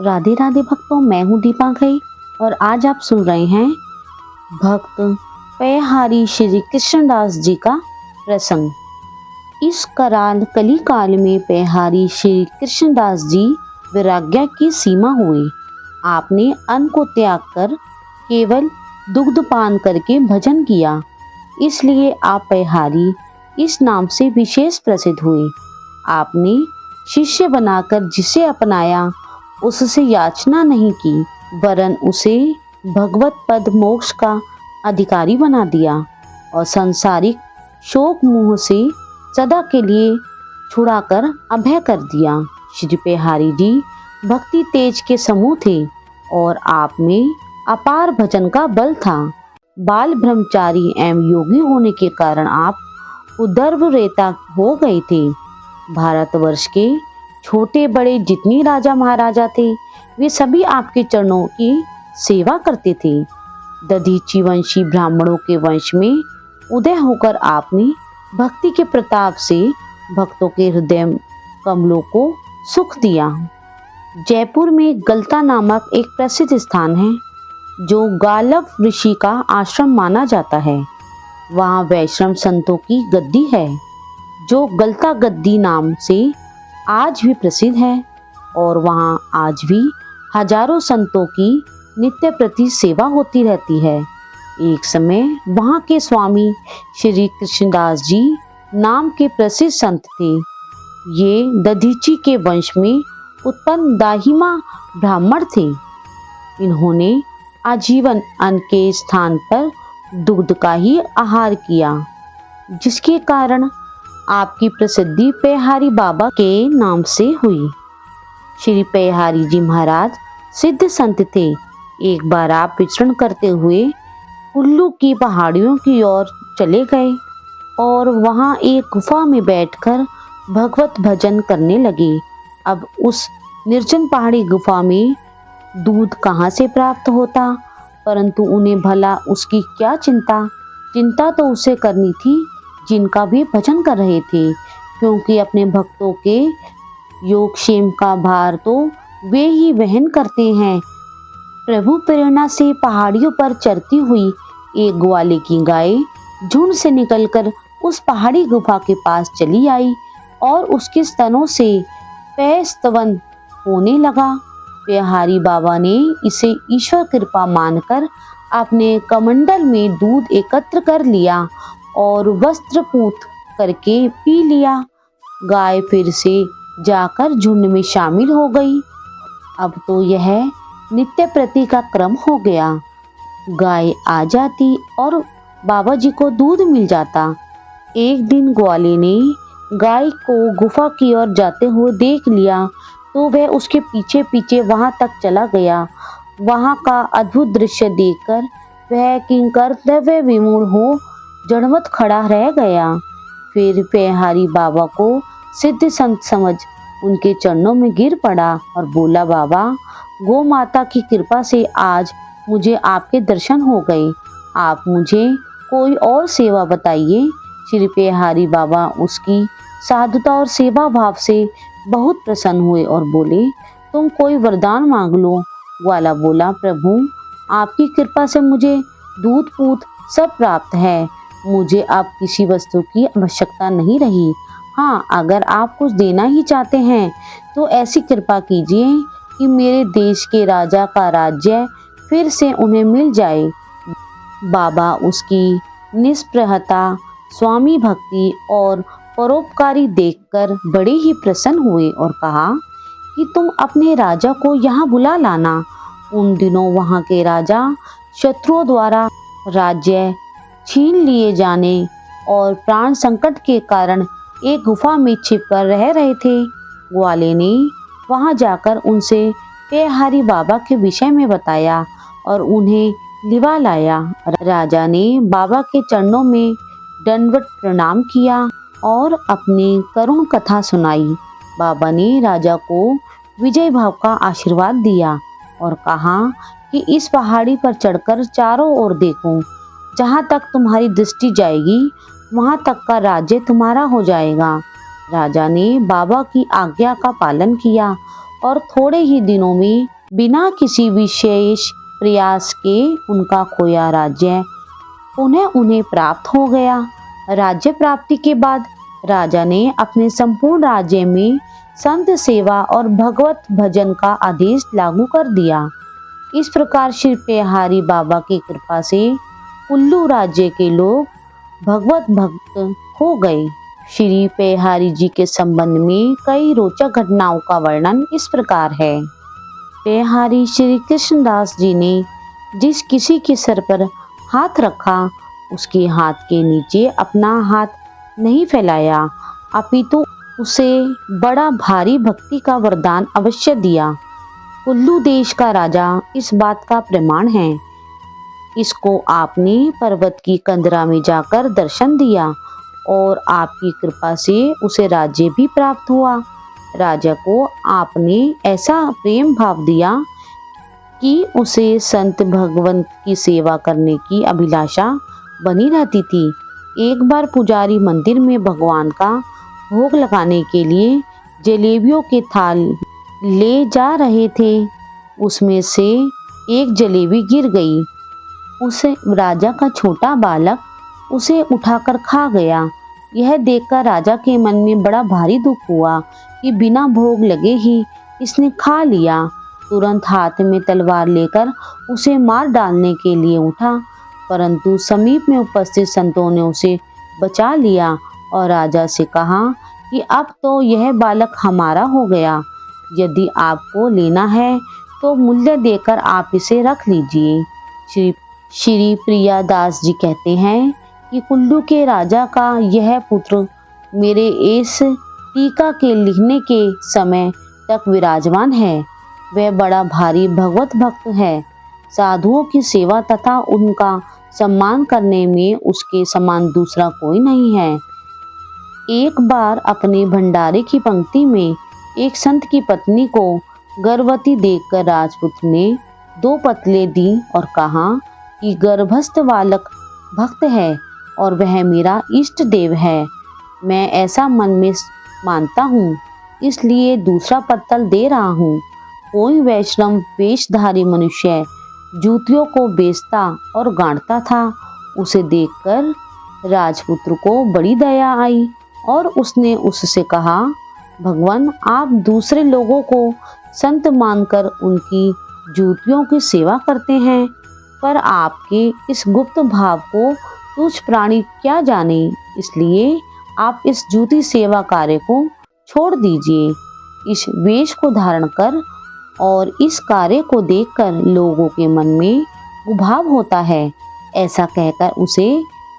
राधे राधे भक्तों, मैं हूँ दीपा घई और आज आप सुन रहे हैं भक्त पयहारी श्री कृष्णदास जी का प्रसंग। इस कराल कली काल में पयहारी श्री कृष्णदास जी वैराग्य की सीमा हुए। आपने अन्न को त्याग कर केवल दुग्ध पान करके भजन किया, इसलिए आप पयहारी इस नाम से विशेष प्रसिद्ध हुए। आपने शिष्य बनाकर जिसे अपनाया उससे याचना नहीं की, वरन उसे भगवत पद मोक्ष का अधिकारी बना दिया और सांसारिक शोक मोह से सदा के लिए छुड़ाकर अभय कर दिया। श्री पयहारी जी भक्ति तेज के समूह थे और आप में अपार भजन का बल था। बाल ब्रह्मचारी एवं योगी होने के कारण आप उदर्भ रेता हो गए थे। भारतवर्ष के छोटे बड़े जितने राजा महाराजा थे वे सभी आपके चरणों की सेवा करते थे। दधीची वंशी ब्राह्मणों के वंश में उदय होकर आपने भक्ति के प्रताप से भक्तों के हृदय कमलों को सुख दिया। जयपुर में गलता नामक एक प्रसिद्ध स्थान है जो गालव ऋषि का आश्रम माना जाता है। वहाँ वैष्णव संतों की गद्दी है जो गलता गद्दी नाम से आज भी प्रसिद्ध है और वहाँ आज भी हजारों संतों की नित्य प्रति सेवा होती रहती है। एक समय वहाँ के स्वामी श्री कृष्णदास जी नाम के प्रसिद्ध संत थे। ये दधीची के वंश में उत्पन्न दाहिमा ब्राह्मण थे। इन्होंने आजीवन अन्न के स्थान पर दुग्ध का ही आहार किया, जिसके कारण आपकी प्रसिद्धि पयहारी बाबा के नाम से हुई। श्री पयहारी जी महाराज सिद्ध संत थे। एक बार आप विचरण करते हुए कुल्लू की पहाड़ियों की ओर चले गए और वहां एक गुफा में बैठकर भगवत भजन करने लगे। अब उस निर्जन पहाड़ी गुफा में दूध कहाँ से प्राप्त होता, परंतु उन्हें भला उसकी क्या चिंता। चिंता तो उसे करनी थी जिनका वे भजन कर रहे थे, क्योंकि अपने भक्तों के योगक्षेम का भार तो वे ही वहन करते हैं। प्रभु प्रेरणा से पहाड़ियों पर चरती हुई एक ग्वाले की गाय झुंड से निकलकर उस पहाड़ी गुफा के पास चली आई और उसके स्तनों से पेय स्तवन होने लगा। पयहारी बाबा ने इसे ईश्वर कृपा मानकर अपने कमंडल में दूध एकत्र कर लिया और वस्त्र पूत करके पी लिया। गाय फिर से जाकर झुंड में शामिल हो गई। अब तो यह नित्य प्रति का क्रम हो गया। गाय आ जाती और बाबा जी को दूध मिल जाता। एक दिन ग्वाले ने गाय को गुफा की ओर जाते हुए देख लिया तो वह उसके पीछे पीछे वहां तक चला गया। वहां का अद्भुत दृश्य देखकर वह किंकर्तव्य विमूढ़ हो जड़मत खड़ा रह गया। फिर पयहारी बाबा को सिद्ध संत समझ उनके चरणों में गिर पड़ा और बोला, बाबा, गौ माता की कृपा से आज मुझे आपके दर्शन हो गए। आप मुझे कोई और सेवा बताइए। श्री पयहारी बाबा उसकी साधुता और सेवा भाव से बहुत प्रसन्न हुए और बोले, तुम कोई वरदान मांग लो। ग्वाला बोला, प्रभु, आपकी कृपा से मुझे दूध पूत सब प्राप्त है। मुझे अब किसी वस्तु की आवश्यकता नहीं रही। हाँ, अगर आप कुछ देना ही चाहते हैं तो ऐसी कृपा कीजिए कि मेरे देश के राजा का राज्य फिर से उन्हें मिल जाए। बाबा उसकी निष्प्रहता, स्वामी भक्ति और परोपकारी देखकर बड़े ही प्रसन्न हुए और कहा कि तुम अपने राजा को यहाँ बुला लाना। उन दिनों वहाँ के राजा शत्रुओं द्वारा राज्य छीन लिए जाने और प्राण संकट के कारण एक गुफा में छिपकर रह रहे थे। ग्वाले ने वहां जाकर उनसे पयहारी बाबा के विषय में बताया और उन्हें लिवा लाया। राजा ने बाबा के चरणों में दंडवत प्रणाम किया और अपनी करुण कथा सुनाई। बाबा ने राजा को विजय भाव का आशीर्वाद दिया और कहा कि इस पहाड़ी पर चढ़कर चारों ओर देखो। जहाँ तक तुम्हारी दृष्टि जाएगी वहाँ तक का राज्य तुम्हारा हो जाएगा। राजा ने बाबा की आज्ञा का पालन किया और थोड़े ही दिनों में बिना किसी विशेष प्रयास के उनका खोया राज्य पुनः उन्हें प्राप्त हो गया। राज्य प्राप्ति के बाद राजा ने अपने संपूर्ण राज्य में संत सेवा और भगवत भजन का आदेश लागू कर दिया। इस प्रकार श्री पेहारी बाबा की कृपा से कुल्लू राज्य के लोग भगवत भक्त हो गए। श्री पेहारी जी के संबंध में कई रोचक घटनाओं का वर्णन इस प्रकार है। पेहारी श्री कृष्णदास जी ने जिस किसी के सर पर हाथ रखा उसके हाथ के नीचे अपना हाथ नहीं फैलाया, अपितु उसे बड़ा भारी भक्ति का वरदान अवश्य दिया। कुल्लू देश का राजा इस बात का प्रमाण है। इसको आपने पर्वत की कंदरा में जाकर दर्शन दिया और आपकी कृपा से उसे राज्य भी प्राप्त हुआ। राजा को आपने ऐसा प्रेम भाव दिया कि उसे संत भगवंत की सेवा करने की अभिलाषा बनी रहती थी। एक बार पुजारी मंदिर में भगवान का भोग लगाने के लिए जलेबियों के थाल ले जा रहे थे। उसमें से एक जलेबी गिर गई। उसे राजा का छोटा बालक उसे उठाकर खा गया। यह देखकर राजा के मन में बड़ा भारी दुख हुआ कि बिना भोग लगे ही इसने खा लिया। तुरंत हाथ में तलवार लेकर उसे मार डालने के लिए उठा, परंतु समीप में उपस्थित संतों ने उसे बचा लिया और राजा से कहा कि अब तो यह बालक हमारा हो गया। यदि आपको लेना है तो मूल्य देकर आप इसे रख लीजिए। श्री प्रियादास जी कहते हैं कि कुल्लू के राजा का यह पुत्र मेरे इस टीका के लिखने के समय तक विराजमान है। वह बड़ा भारी भगवत भक्त है। साधुओं की सेवा तथा उनका सम्मान करने में उसके समान दूसरा कोई नहीं है। एक बार अपने भंडारे की पंक्ति में एक संत की पत्नी को गर्भवती देखकर राजपुत्र ने 2 पतले दी और कहा कि गर्भस्थ बालक भक्त है और वह मेरा इष्ट देव है। मैं ऐसा मन में मानता हूँ, इसलिए दूसरा पत्तल दे रहा हूँ। कोई वैष्णव वेशधारी मनुष्य जूतियों को बेचता और गांठता था। उसे देखकर राजपुत्र को बड़ी दया आई और उसने उससे कहा, भगवान, आप दूसरे लोगों को संत मानकर उनकी जूतियों की सेवा करते हैं, पर आपके इस गुप्त भाव को तुच्छ प्राणी क्या जाने, इसलिए आप इस जूती सेवा कार्य को छोड़ दीजिए। इस वेश को धारण कर और इस कार्य को देखकर लोगों के मन में उभाव होता है। ऐसा कहकर उसे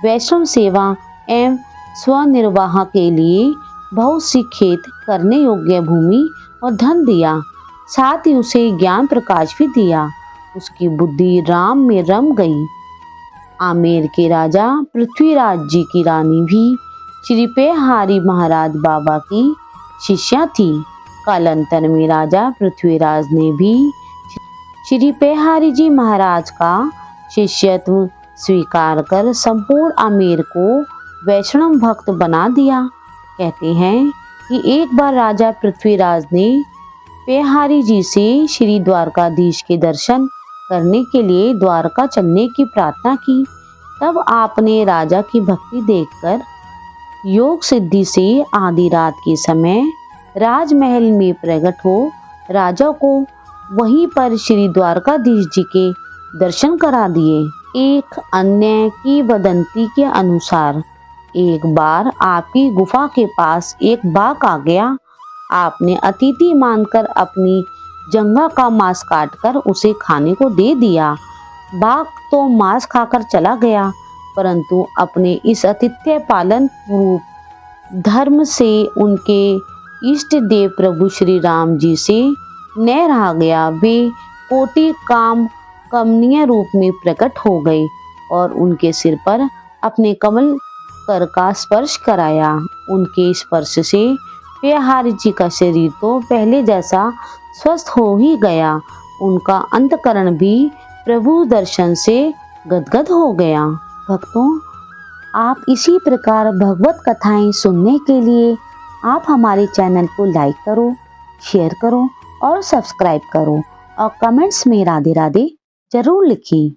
वैष्णव सेवा एवं स्वनिर्वाह के लिए बहुत सी खेत करने योग्य भूमि और धन दिया। साथ ही उसे ज्ञान प्रकाश भी दिया। उसकी बुद्धि राम में रम गई। आमेर के राजा पृथ्वीराज जी की रानी भी श्री पेहारी महाराज बाबा की शिष्या थी। कालांतर में राजा पृथ्वीराज ने भी श्री पेहारी जी महाराज का शिष्यत्व स्वीकार कर संपूर्ण आमेर को वैष्णव भक्त बना दिया। कहते हैं कि एक बार राजा पृथ्वीराज ने पेहारी जी से श्री द्वारकाधीश के दर्शन करने के लिए द्वारका चलने की प्रार्थना की। तब आपने राजा की भक्ति देखकर योग सिद्धि से आधी रात के समय राजमहल में प्रकट हो राजा को वहीं पर श्री द्वारकाधीश जी के दर्शन करा दिए। एक अन्य की वदंती के अनुसार एक बार आपकी गुफा के पास एक बाघ आ गया। आपने अतिथि मानकर अपनी जंघा का मांस काटकर उसे खाने को दे दिया। बाघ तो मांस खाकर चला गया, परंतु अपने इस आतिथ्य पालन रूप धर्म से उनके इष्ट देव प्रभु श्री राम जी से न रहा गया। वे कोटि काम कमनीय रूप में प्रकट हो गए और उनके सिर पर अपने कमल कर का स्पर्श कराया। उनके स्पर्श से पेहारी जी का शरीर तो पहले जैसा स्वस्थ हो ही गया। उनका अंतकरण भी प्रभु दर्शन से गदगद हो गया। भक्तों, आप इसी प्रकार भगवत कथाएं सुनने के लिए आप हमारे चैनल को लाइक करो, शेयर करो और सब्सक्राइब करो और कमेंट्स में राधे राधे जरूर लिखें।